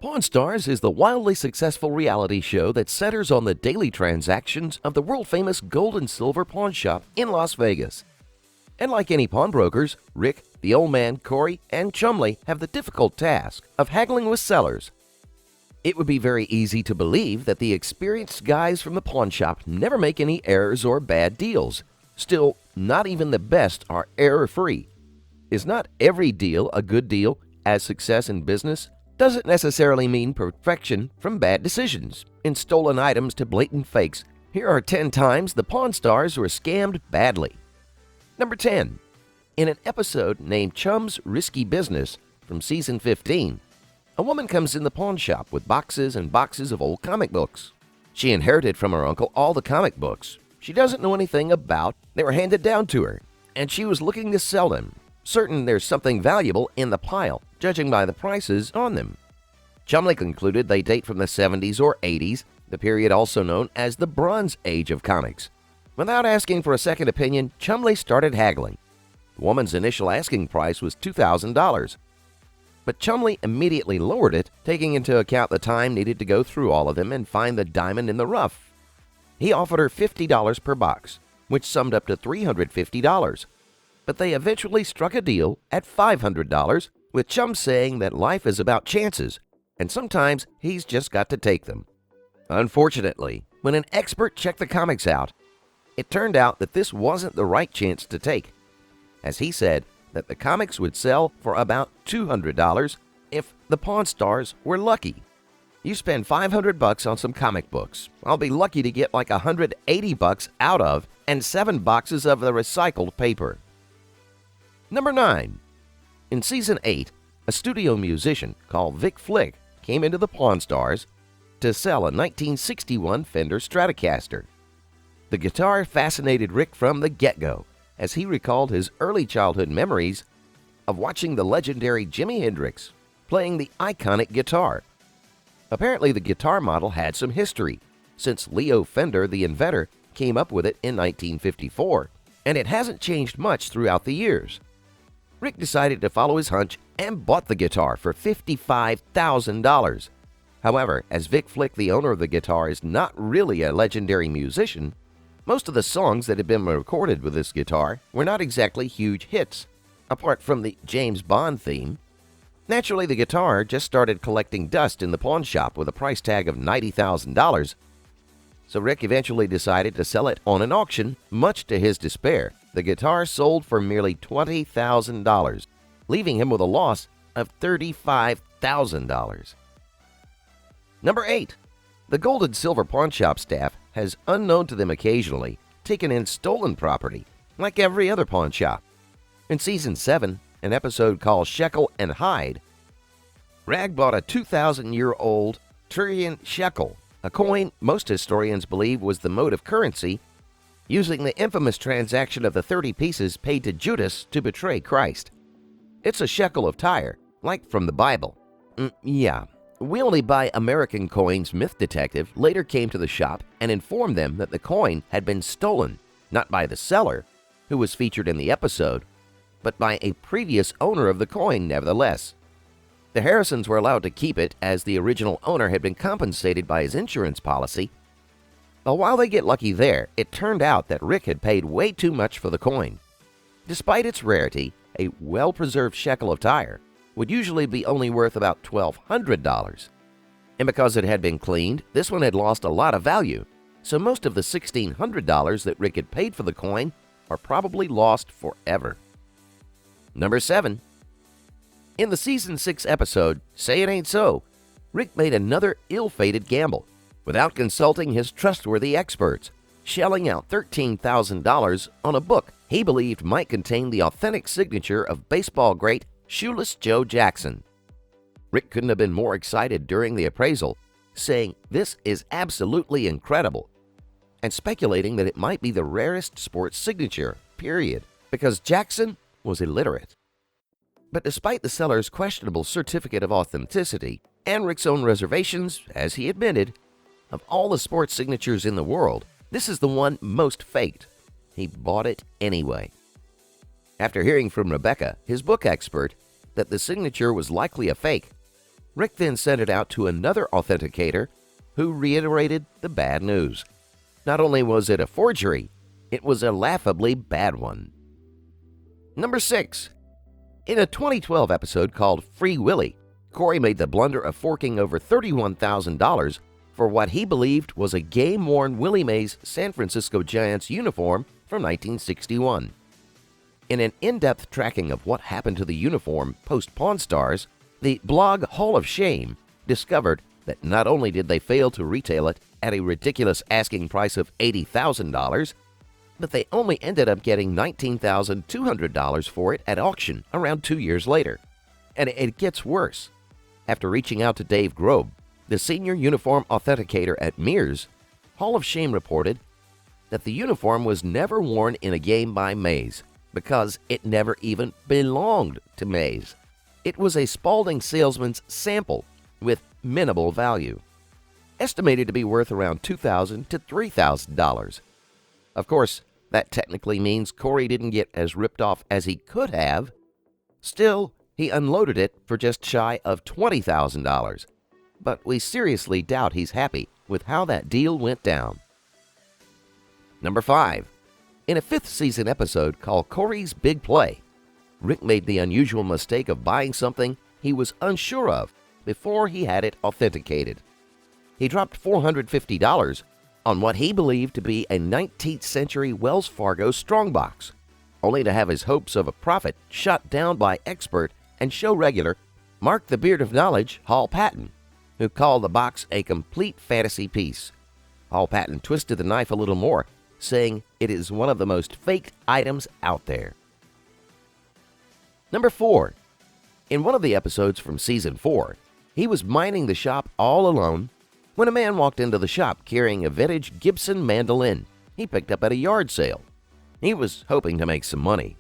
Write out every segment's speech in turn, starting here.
Pawn Stars is the wildly successful reality show that centers on the daily transactions of the world-famous gold and silver pawn shop in Las Vegas. And like any pawnbrokers, Rick, the old man, Corey, and Chumley have the difficult task of haggling with sellers. It would be very easy to believe that the experienced guys from the pawn shop never make any errors or bad deals. Still, not even the best are error-free. Is not every deal a good deal, as success in business doesn't necessarily mean perfection from bad decisions. In stolen items to blatant fakes, here are 10 times the Pawn Stars were scammed badly. Number 10. In an episode named Chum's Risky Business from season 15, a woman comes in the pawn shop with boxes and boxes of old comic books. She inherited from her uncle all the comic books she doesn't know anything about. They were handed down to her, and she was looking to sell them, certain there's something valuable in the pile, judging by the prices on them. Chumley concluded they date from the 70s or 80s, the period also known as the Bronze Age of comics. Without asking for a second opinion, Chumley started haggling. The woman's initial asking price was $2,000. But Chumley immediately lowered it, taking into account the time needed to go through all of them and find the diamond in the rough. He offered her $50 per box, which summed up to $350. But they eventually struck a deal at $500, with Chum saying that life is about chances, and sometimes he's just got to take them. Unfortunately, when an expert checked the comics out, it turned out that this wasn't the right chance to take, as he said that the comics would sell for about $200 if the Pawn Stars were lucky. You spend $500 on some comic books. I'll be lucky to get like $180 out of and 7 boxes of the recycled paper. Number 9. In season 8, a studio musician called Vic Flick came into the Pawn Stars to sell a 1961 Fender Stratocaster. The guitar fascinated Rick from the get-go, as he recalled his early childhood memories of watching the legendary Jimi Hendrix playing the iconic guitar. Apparently, the guitar model had some history, since Leo Fender, the inventor, came up with it in 1954, and it hasn't changed much throughout the years. Rick decided to follow his hunch and bought the guitar for $55,000. However, as Vic Flick, the owner of the guitar, is not really a legendary musician, most of the songs that had been recorded with this guitar were not exactly huge hits, apart from the James Bond theme. Naturally, the guitar just started collecting dust in the pawn shop with a price tag of $90,000. So Rick eventually decided to sell it on an auction. Much to his despair, the guitar sold for merely $20,000, leaving him with a loss of $35,000. Number 8. The gold and silver pawn shop staff has, unknown to them occasionally, taken in stolen property, like every other pawn shop. In season 7, an episode called Shekel and Hide, Rag bought a 2,000-year-old Tyrian shekel, a coin most historians believe was the mode of currency, using the infamous transaction of the 30 pieces paid to Judas to betray Christ. It's a shekel of Tyre, like from the Bible. Yeah. We only buy American coins. Myth detective later came to the shop and informed them that the coin had been stolen, not by the seller, who was featured in the episode, but by a previous owner of the coin nevertheless. The Harrisons were allowed to keep it as the original owner had been compensated by his insurance policy. But while they get lucky there, it turned out that Rick had paid way too much for the coin. Despite its rarity, a well-preserved shekel of Tyre would usually be only worth about $1,200. And because it had been cleaned, this one had lost a lot of value, so most of the $1,600 that Rick had paid for the coin are probably lost forever. Number 7. In the season 6 episode, Say It Ain't So, Rick made another ill-fated gamble without consulting his trustworthy experts, shelling out $13,000 on a book he believed might contain the authentic signature of baseball great Shoeless Joe Jackson. Rick couldn't have been more excited during the appraisal, saying this is absolutely incredible, and speculating that it might be the rarest sports signature, period, because Jackson was illiterate. But despite the seller's questionable certificate of authenticity and Rick's own reservations, as he admitted, of all the sports signatures in the world, this is the one most faked. He bought it anyway. After hearing from Rebecca, his book expert, that the signature was likely a fake, Rick then sent it out to another authenticator who reiterated the bad news. Not only was it a forgery, it was a laughably bad one. Number 6. In a 2012 episode called Free Willy, Corey made the blunder of forking over $31,000 for what he believed was a game-worn Willie Mays San Francisco Giants uniform from 1961. In an in-depth tracking of what happened to the uniform post-Pawn Stars, the blog Hall of Shame discovered that not only did they fail to retail it at a ridiculous asking price of $80,000, but they only ended up getting $19,200 for it at auction around 2 years later. And it gets worse. After reaching out to Dave Grobe, the senior uniform authenticator at Mears, Hall of Shame reported that the uniform was never worn in a game by Mays because it never even belonged to Mays. It was a Spalding salesman's sample with minimal value, estimated to be worth around $2,000 to $3,000. Of course, that technically means Corey didn't get as ripped off as he could have. Still, he unloaded it for just shy of $20,000. But we seriously doubt he's happy with how that deal went down. Number 5. In a 5th season episode called Corey's Big Play, Rick made the unusual mistake of buying something he was unsure of before he had it authenticated. He dropped $450 on what he believed to be a 19th century Wells Fargo strongbox, only to have his hopes of a profit shot down by expert and show regular Mark the Beard of Knowledge Hall Patton, who called the box a complete fantasy piece. Hall Patton twisted the knife a little more, saying it is one of the most faked items out there. Number 4. In one of the episodes from Season 4, he was minding the shop all alone when a man walked into the shop carrying a vintage Gibson mandolin he picked up at a yard sale. He was hoping to make some money.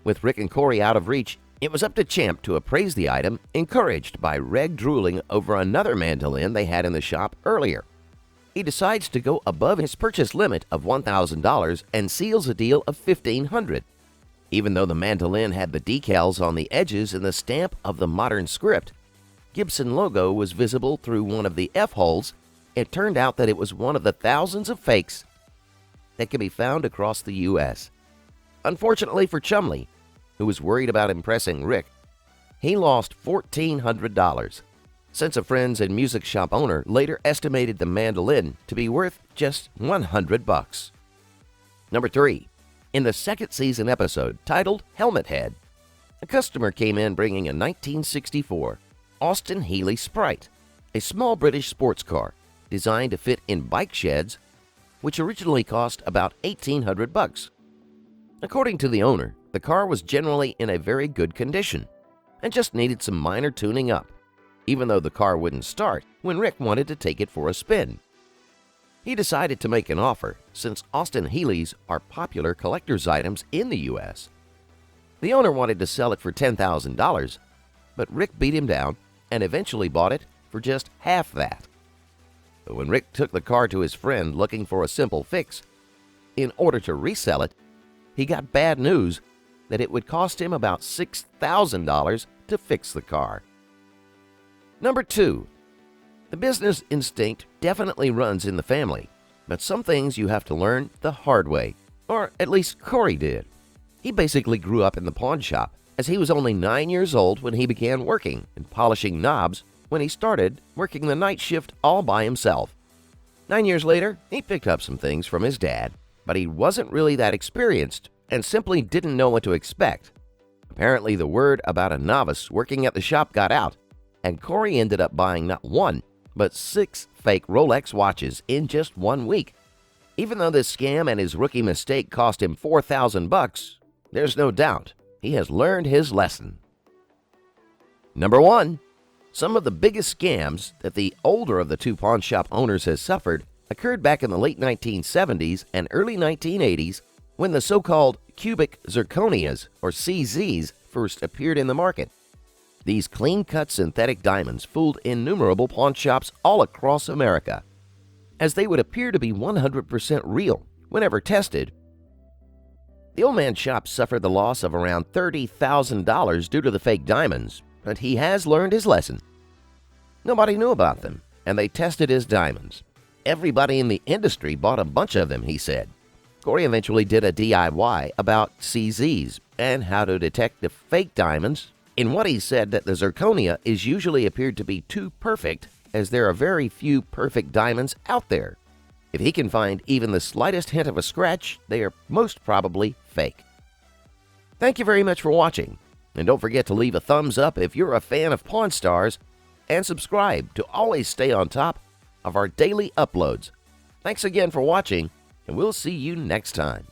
With Rick and Corey out of reach, it was up to Champ to appraise the item, encouraged by Reg drooling over another mandolin they had in the shop earlier. He decides to go above his purchase limit of $1,000 and seals a deal of $1,500. Even though the mandolin had the decals on the edges and the stamp of the modern script, Gibson logo was visible through one of the F-holes. It turned out that it was one of the thousands of fakes that can be found across the U.S. Unfortunately for Chumley, who was worried about impressing Rick, he lost $1,400, since a friends and music shop owner later estimated the mandolin to be worth just $100. Number 3. In the 2nd season episode titled Helmet Head, a customer came in bringing a 1964 Austin Healey Sprite, a small British sports car designed to fit in bike sheds, which originally cost about $1,800. According to the owner, the car was generally in a very good condition and just needed some minor tuning up, even though the car wouldn't start when Rick wanted to take it for a spin. He decided to make an offer since Austin Healey's are popular collector's items in the U.S. The owner wanted to sell it for $10,000, but Rick beat him down and eventually bought it for just half that. But when Rick took the car to his friend looking for a simple fix, in order to resell it, he got bad news that it would cost him about $6,000 to fix the car. Number 2. The business instinct definitely runs in the family, but some things you have to learn the hard way, or at least Corey did. He basically grew up in the pawn shop, as he was only 9 years old when he began working and polishing knobs when he started working the night shift all by himself. 9 years later, he picked up some things from his dad, but he wasn't really that experienced and simply didn't know what to expect. Apparently, the word about a novice working at the shop got out, and Corey ended up buying not 1, but 6 fake Rolex watches in just 1 week. Even though this scam and his rookie mistake cost him $4,000, there's no doubt he has learned his lesson. Number 1. Some of the biggest scams that the older of the two pawn shop owners has suffered occurred back in the late 1970s and early 1980s when the so-called cubic zirconias, or CZs, first appeared in the market. These clean-cut synthetic diamonds fooled innumerable pawn shops all across America, as they would appear to be 100% real whenever tested. The old man's shop suffered the loss of around $30,000 due to the fake diamonds, but he has learned his lesson. Nobody knew about them, and they tested his diamonds. Everybody in the industry bought a bunch of them, he said. Corey eventually did a DIY about CZs and how to detect the fake diamonds, in what he said that the zirconia is usually appeared to be too perfect, as there are very few perfect diamonds out there. If he can find even the slightest hint of a scratch, they are most probably fake. Thank you very much for watching, and don't forget to leave a thumbs up if you're a fan of Pawn Stars, and subscribe to always stay on top of our daily uploads. Thanks again for watching, and we'll see you next time.